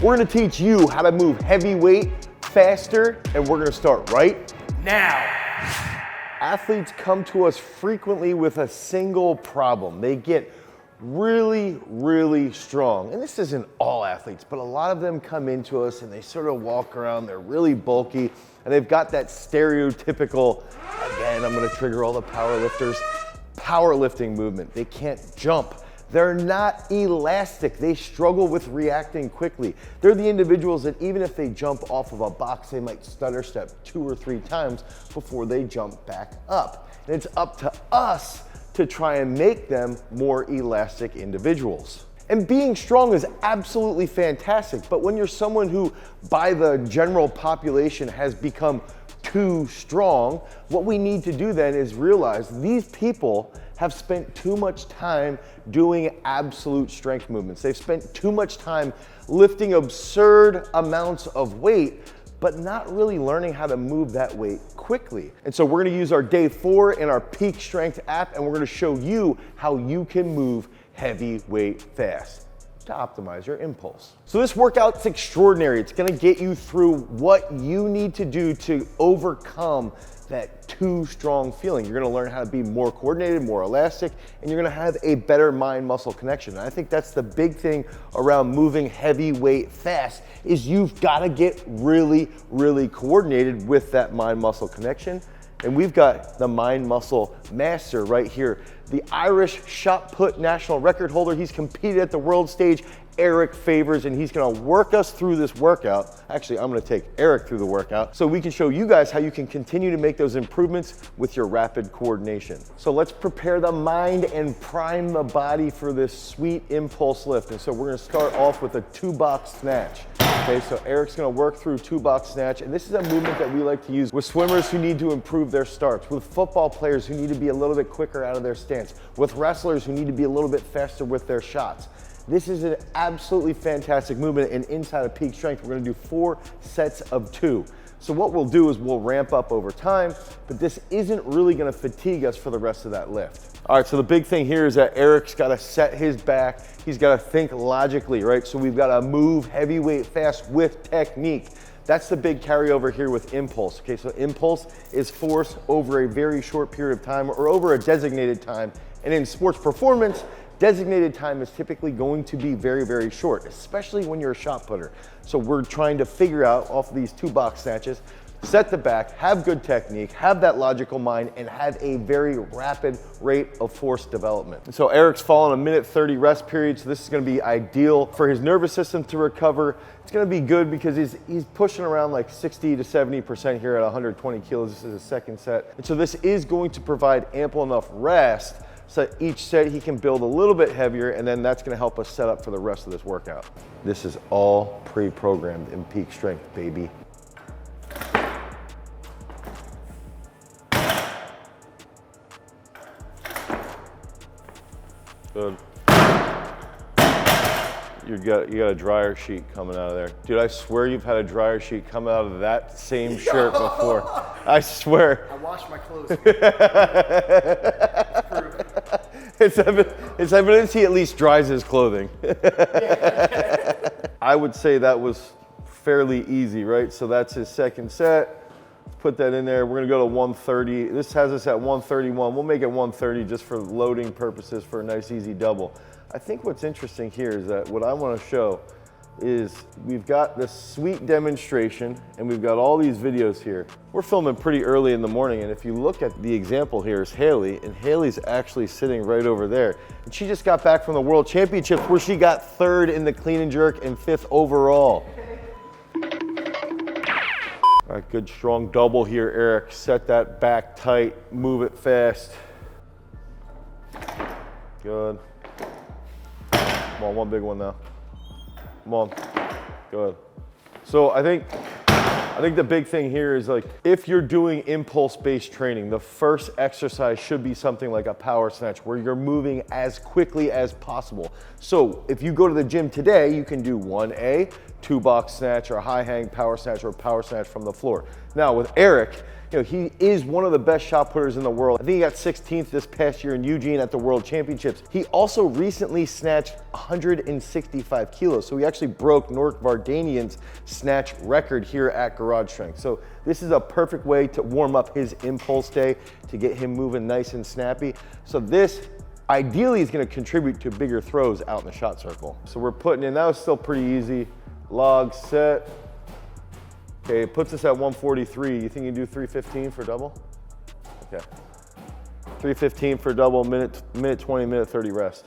We're gonna teach you how to move heavy weight faster, and we're gonna start right now. Athletes come to us frequently with a single problem. They get really, really strong. And this isn't all athletes, but a lot of them come into us and they sort of walk around, they're really bulky, and they've got that stereotypical, again, I'm gonna trigger all the power lifters, powerlifting movement. They can't jump. They're not elastic. They struggle with reacting quickly. They're the individuals that even if they jump off of a box, they might stutter step 2 or 3 times before they jump back up. And it's up to us to try and make them more elastic individuals. And being strong is absolutely fantastic, but when you're someone who, by the general population, has become too strong, what we need to do then is realize these people have spent too much time doing absolute strength movements. They've spent too much time lifting absurd amounts of weight, but not really learning how to move that weight quickly. And so we're gonna use our day 4 in our Peak Strength app, and we're gonna show you how you can move heavy weight fast to optimize your impulse. So this workout's extraordinary. It's gonna get you through what you need to do to overcome that too strong feeling. You're gonna learn how to be more coordinated, more elastic, and you're gonna have a better mind-muscle connection. And I think that's the big thing around moving heavy weight fast is you've gotta get really, really coordinated with that mind-muscle connection. And we've got the mind-muscle master right here, the Irish shot put national record holder. He's competed at the world stage, Eric Favors, and he's gonna work us through this workout. Actually, I'm gonna take Eric through the workout so we can show you guys how you can continue to make those improvements with your rapid coordination. So let's prepare the mind and prime the body for this sweet impulse lift. And so we're gonna start off with a 2-box snatch. Okay, so Eric's gonna work through 2-box snatch, and this is a movement that we like to use with swimmers who need to improve their starts, with football players who need to be a little bit quicker out of their stance, with wrestlers who need to be a little bit faster with their shots. This is an absolutely fantastic movement, and inside of Peak Strength, we're gonna do 4 sets of 2. So what we'll do is we'll ramp up over time, but this isn't really gonna fatigue us for the rest of that lift. All right, so the big thing here is that Eric's gotta set his back. He's gotta think logically, right? So we've gotta move heavyweight fast with technique. That's the big carryover here with impulse. Okay, so impulse is force over a very short period of time or over a designated time. And in sports performance, designated time is typically going to be very, very short, especially when you're a shot putter. So we're trying to figure out off of these 2-box snatches, set the back, have good technique, have that logical mind, and have a very rapid rate of force development. And so Eric's following a 1:30 rest period, so this is gonna be ideal for his nervous system to recover. It's gonna be good because he's pushing around like 60 to 70% here at 120 kilos. This is his second set. And so this is going to provide ample enough rest so each set he can build a little bit heavier, and then that's gonna help us set up for the rest of this workout. This is all pre-programmed in Peak Strength, baby. Good. You got a dryer sheet coming out of there. Dude, I swear you've had a dryer sheet come out of that same shirt before. I swear. I wash my clothes. It's evidence he at least dries his clothing. I would say that was fairly easy, right? So that's his second set. Let's put that in there. We're gonna go to 130. This has us at 131. We'll make it 130 just for loading purposes for a nice easy double. I think what's interesting here is that what I wanna show is we've got this sweet demonstration and we've got all these videos here. We're filming pretty early in the morning, and if you look at the example here is Haley, and Haley's actually sitting right over there. And she just got back from the World Championships where she got 3rd in the clean and jerk and 5th overall. All right, good strong double here, Eric. Set that back tight, move it fast. Good. Come on, one big one now. Come on, good. So I think the big thing here is like, if you're doing impulse-based training, the first exercise should be something like a power snatch where you're moving as quickly as possible. So if you go to the gym today, you can do 1A, two-box snatch or a high hang power snatch or a power snatch from the floor. Now with Eric, he is one of the best shot putters in the world. I think he got 16th this past year in Eugene at the World Championships. He also recently snatched 165 kilos. So he actually broke Nork Vardanian's snatch record here at Garage Strength. So this is a perfect way to warm up his impulse day, to get him moving nice and snappy. So this ideally is gonna contribute to bigger throws out in the shot circle. So we're putting in, that was still pretty easy. Log, set. Okay, it puts us at 143. You think you can do 315 for double? Okay. 315 for double, minute 20, minute 30 rest.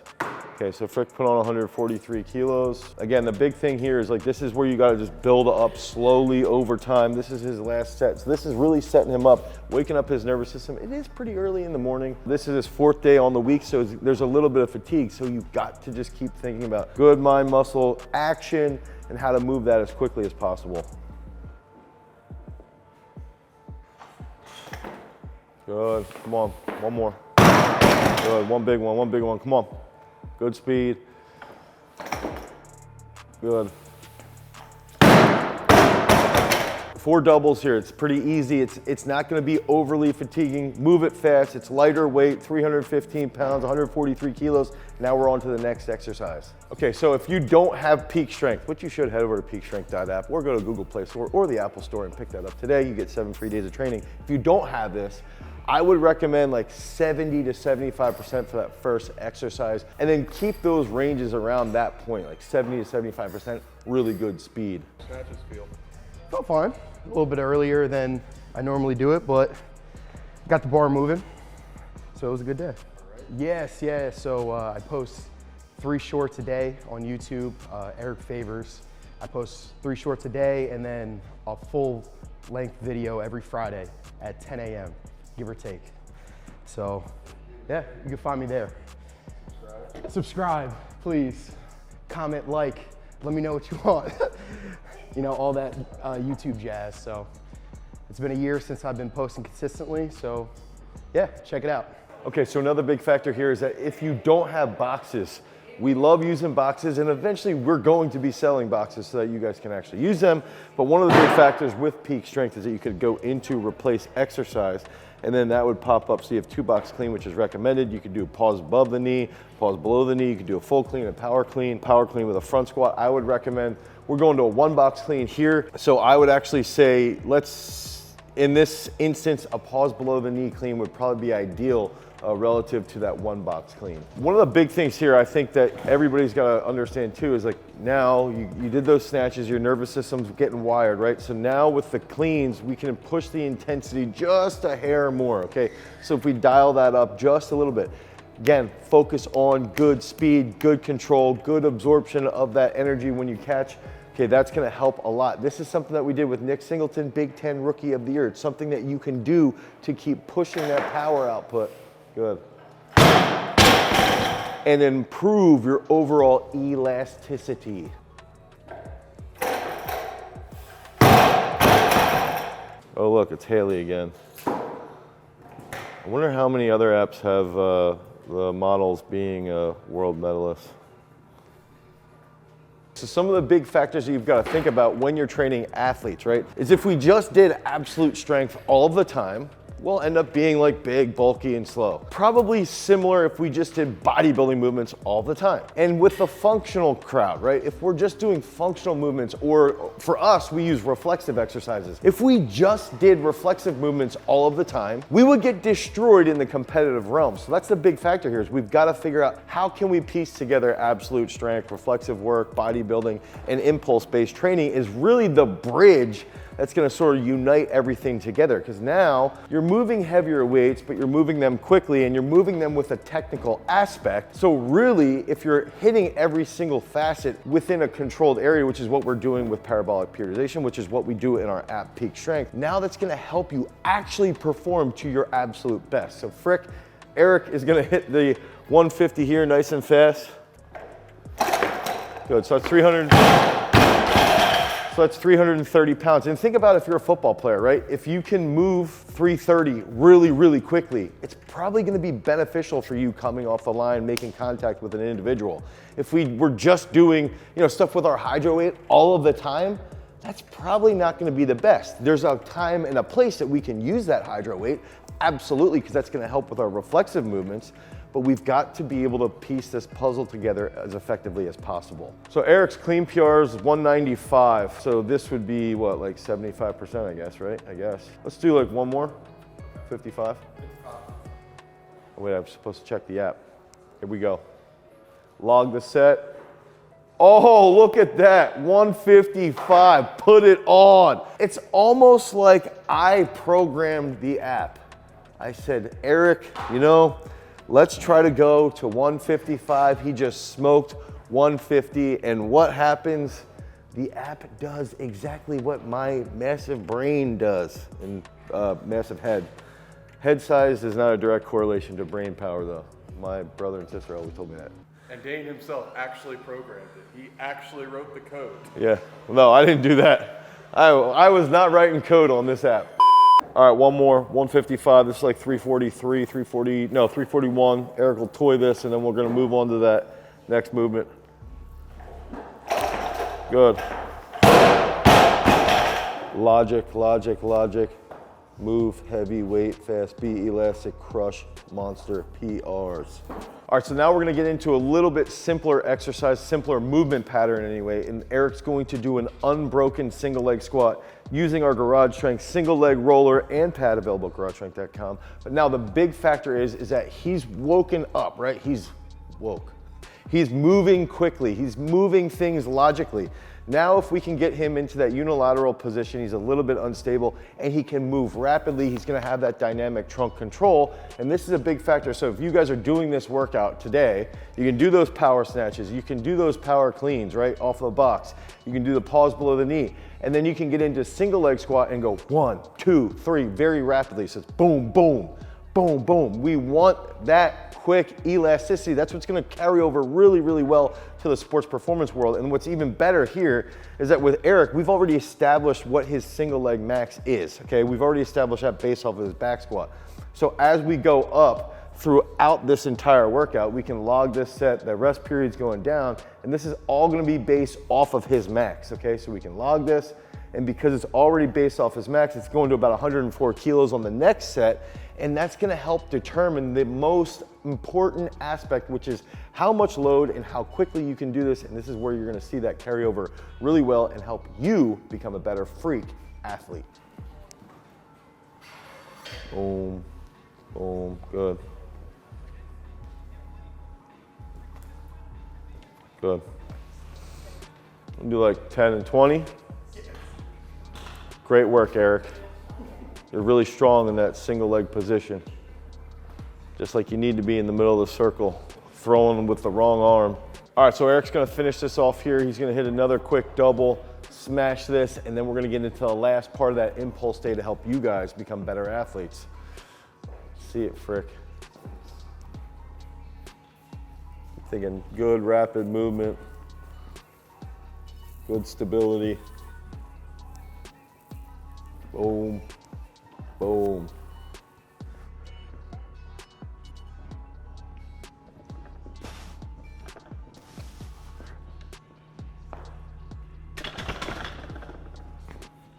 Okay, so Frick put on 143 kilos. Again, the big thing here is like, this is where you gotta just build up slowly over time. This is his last set. So this is really setting him up, waking up his nervous system. It is pretty early in the morning. This is his 4th day on the week, so there's a little bit of fatigue. So you've got to just keep thinking about good mind, muscle, action, and how to move that as quickly as possible. Good, come on, one more. Good, one big one, come on. Good speed. Good. 4 doubles here, it's pretty easy. It's not gonna be overly fatiguing. Move it fast, it's lighter weight, 315 pounds, 143 kilos. Now we're on to the next exercise. Okay, so if you don't have Peak Strength, which you should, head over to peakstrength.app or go to Google Play Store or the Apple Store and pick that up today. You get 7 free days of training. If you don't have this, I would recommend like 70 to 75% for that first exercise, and then keep those ranges around that point, like 70 to 75%, really good speed. Snatches feel? Felt fine. A little bit earlier than I normally do it, but got the bar moving, so it was a good day. Right. Yes, yeah, so I post 3 shorts a day on YouTube, Eric Favors. I post 3 shorts a day and then a full length video every Friday at 10 a.m. give or take. So yeah, you can find me there. Subscribe, please. Comment, like, let me know what you want. You know, all that YouTube jazz. So it's been a year since I've been posting consistently, so yeah, check it out. Okay, so another big factor here is that if you don't have boxes, we love using boxes, and eventually we're going to be selling boxes so that you guys can actually use them. But one of the big factors with Peak Strength is that you could go into replace exercise, and then that would pop up. So you have 2-box clean, which is recommended. You could do a pause above the knee, pause below the knee. You could do a full clean, a power clean with a front squat. I would recommend, we're going to a 1-box clean here. So I would actually say, in this instance, a pause below the knee clean would probably be ideal relative to that 1-box clean. One of the big things here I think that everybody's got to understand too is like, now you did those snatches, your nervous system's getting wired, right? So now with the cleans, we can push the intensity just a hair more, okay? So if we dial that up just a little bit, again, focus on good speed, good control, good absorption of that energy when you catch. Okay, that's gonna help a lot. This is something that we did with Nick Singleton, Big Ten Rookie of the Year. It's something that you can do to keep pushing that power output. Good. And improve your overall elasticity. Oh look, it's Haley again. I wonder how many other apps have the models being world medalists. So some of the big factors that you've got to think about when you're training athletes, right, is if we just did absolute strength all of the time, we'll end up being like big, bulky, and slow. Probably similar if we just did bodybuilding movements all the time. And with the functional crowd, right, if we're just doing functional movements, or for us, we use reflexive exercises. If we just did reflexive movements all of the time, we would get destroyed in the competitive realm. So that's the big factor here, is we've got to figure out how can we piece together absolute strength, reflexive work, bodybuilding, and impulse-based training is really the bridge that's gonna sort of unite everything together, because now you're moving heavier weights, but you're moving them quickly and you're moving them with a technical aspect. So really, if you're hitting every single facet within a controlled area, which is what we're doing with parabolic periodization, which is what we do in our app Peak Strength, now that's gonna help you actually perform to your absolute best. So Frick, Eric is gonna hit the 150 here nice and fast. Good, so that's 300. So that's 330 pounds. And think about if you're a football player, right? If you can move 330 really, really quickly, it's probably gonna be beneficial for you coming off the line, making contact with an individual. If we were just doing, stuff with our hydro weight all of the time, that's probably not gonna be the best. There's a time and a place that we can use that hydro weight, absolutely, because that's gonna help with our reflexive movements, but we've got to be able to piece this puzzle together as effectively as possible. So Eric's clean PR is 195. So this would be what, like 75%, I guess, right? I guess. Let's do like one more, 55. Oh, wait, I'm supposed to check the app. Here we go. Log the set. Oh, look at that, 155, put it on. It's almost like I programmed the app. I said, Eric, let's try to go to 155. He just smoked 150, and what happens? The app does exactly what my massive brain does, and massive head. Head size is not a direct correlation to brain power, though. My brother and sister always told me that. And Dane himself actually programmed it. He actually wrote the code. Yeah, no, I didn't do that. I was not writing code on this app. All right, one more, 155. This is like 343, 341. Eric will toy this, and then we're gonna move on to that next movement. Good. Logic. Move, heavy, weight, fast, be elastic, crush, monster, PRs. All right, so now we're gonna get into a little bit simpler exercise, simpler movement pattern anyway, and Eric's going to do an unbroken single leg squat using our Garage Strength single leg roller and pad available at garagestrength.com. But now the big factor is that he's woken up, right? He's woke. He's moving quickly, he's moving things logically. Now if we can get him into that unilateral position, he's a little bit unstable and he can move rapidly, he's gonna have that dynamic trunk control, and this is a big factor. So if you guys are doing this workout today, you can do those power snatches, you can do those power cleans, right, off the box. You can do the pause below the knee, and then you can get into single leg squat and go 1, 2, 3, very rapidly. So it's boom, boom, boom, boom. We want that quick elasticity. That's what's gonna carry over really, really well to the sports performance world. And what's even better here is that with Eric, we've already established what his single leg max is, okay? We've already established that based off of his back squat. So as we go up throughout this entire workout, we can log this set, the rest period's going down, and this is all gonna be based off of his max, okay? So we can log this, and because it's already based off his max, it's going to about 104 kilos on the next set, and that's gonna help determine the most important aspect, which is how much load and how quickly you can do this, and this is where you're gonna see that carry over really well and help you become a better freak athlete. Boom, boom, good. Good. We'll do like 10 and 20. Great work, Eric. You're really strong in that single leg position. Just like you need to be in the middle of the circle, throwing with the wrong arm. All right, so Eric's gonna finish this off here. He's gonna hit another quick double, smash this, and then we're gonna get into the last part of that impulse day to help you guys become better athletes. See it, Frick. Thinking good rapid movement, good stability. Boom, boom.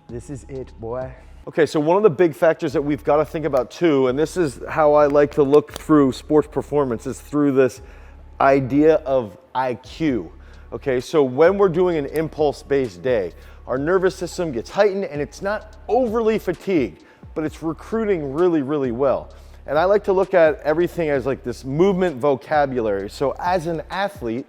This is it, boy. Okay, so one of the big factors that we've got to think about too, and this is how I like to look through sports performance, is through this idea of IQ. Okay, so when we're doing an impulse-based day, our nervous system gets heightened and it's not overly fatigued, but it's recruiting really, really well. And I like to look at everything as like this movement vocabulary. So as an athlete,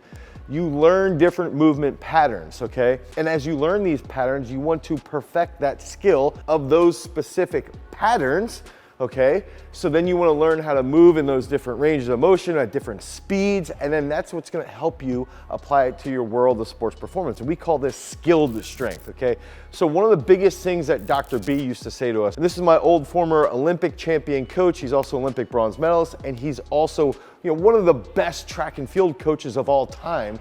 you learn different movement patterns, okay? And as you learn these patterns, you want to perfect that skill of those specific patterns okay? So then you wanna learn how to move in those different ranges of motion at different speeds, and then that's what's gonna help you apply it to your world of sports performance. And we call this skilled strength, okay? So one of the biggest things that Dr. B used to say to us, and this is my old former Olympic champion coach, he's also Olympic bronze medalist, and he's also one of the best track and field coaches of all time.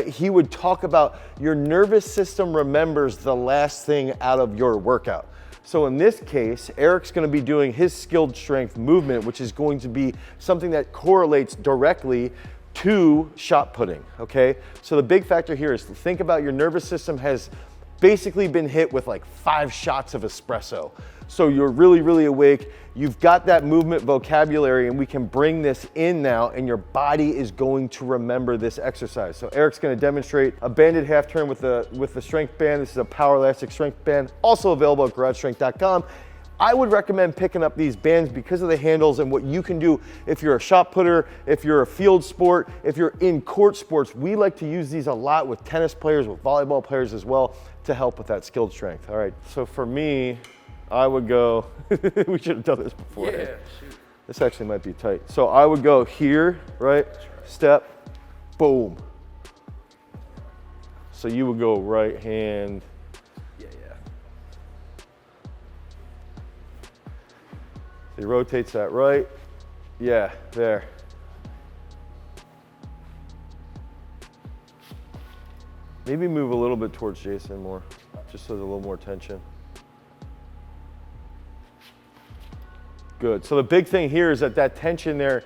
He would talk about your nervous system remembers the last thing out of your workout. So in this case, Eric's gonna be doing his skilled strength movement, which is going to be something that correlates directly to shot putting, okay? So the big factor here is to think about your nervous system has basically been hit with like 5 shots of espresso. So you're really, really awake. You've got that movement vocabulary, and we can bring this in now, and your body is going to remember this exercise. So Eric's gonna demonstrate a banded half turn with the strength band. This is a power elastic strength band, also available at garagestrength.com. I would recommend picking up these bands because of the handles and what you can do if you're a shot putter, if you're a field sport, if you're in court sports. We like to use these a lot with tennis players, with volleyball players as well, to help with that skilled strength. All right, so for me, I would go, we should have done this before. Yeah, shoot. This actually might be tight. So I would go here, right? Step, boom. So you would go right hand. Yeah. So he rotates that right. Yeah, there. Maybe move a little bit towards Jason more, just so there's a little more tension. Good. So the big thing here is that tension there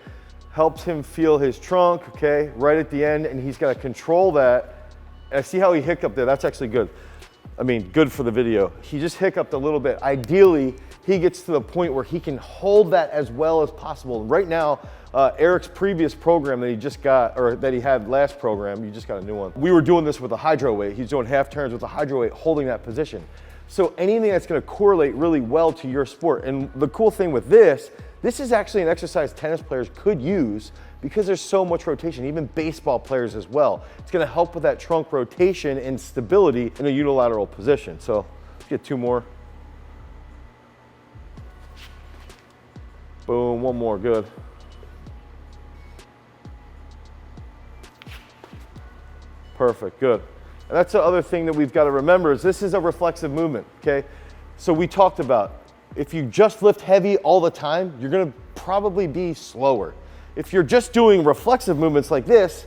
helps him feel his trunk, okay, right at the end, and he's got to control that. And I see how he hiccuped there. That's actually good. I mean, good for the video. He just hiccuped a little bit. Ideally, he gets to the point where he can hold that as well as possible. Right now, Eric's previous program that he just got, or that he had last program, you just got a new one. We were doing this with a hydro weight. He's doing half turns with a hydro weight, holding that position. So anything that's gonna correlate really well to your sport. And the cool thing with this is actually an exercise tennis players could use because there's so much rotation, even baseball players as well. It's gonna help with that trunk rotation and stability in a unilateral position. So let's get 2 more. Boom, 1 more, good. Perfect, good. And that's the other thing that we've got to remember is this is a reflexive movement, okay? So we talked about if you just lift heavy all the time, you're gonna probably be slower. If you're just doing reflexive movements like this,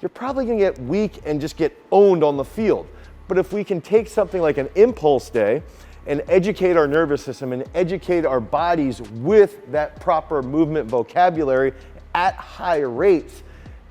you're probably gonna get weak and just get owned on the field. But if we can take something like an impulse day and educate our nervous system and educate our bodies with that proper movement vocabulary at high rates,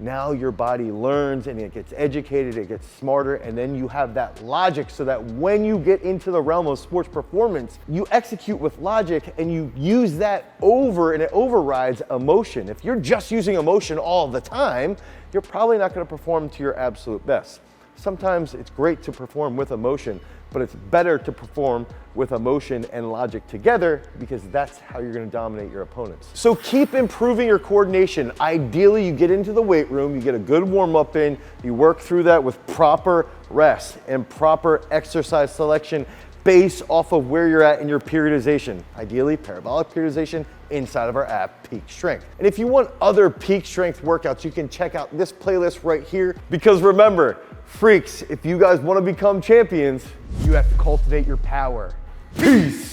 now your body learns and it gets educated, it gets smarter, and then you have that logic so that when you get into the realm of sports performance, you execute with logic and you use that over and it overrides emotion. If you're just using emotion all the time, you're probably not gonna perform to your absolute best. Sometimes it's great to perform with emotion, but it's better to perform with emotion and logic together because that's how you're gonna dominate your opponents. So keep improving your coordination. Ideally, you get into the weight room, you get a good warm up in, you work through that with proper rest and proper exercise selection based off of where you're at in your periodization. Ideally, parabolic periodization inside of our app, Peak Strength. And if you want other Peak Strength workouts, you can check out this playlist right here because remember, freaks, if you guys want to become champions, You have to cultivate your power. peace.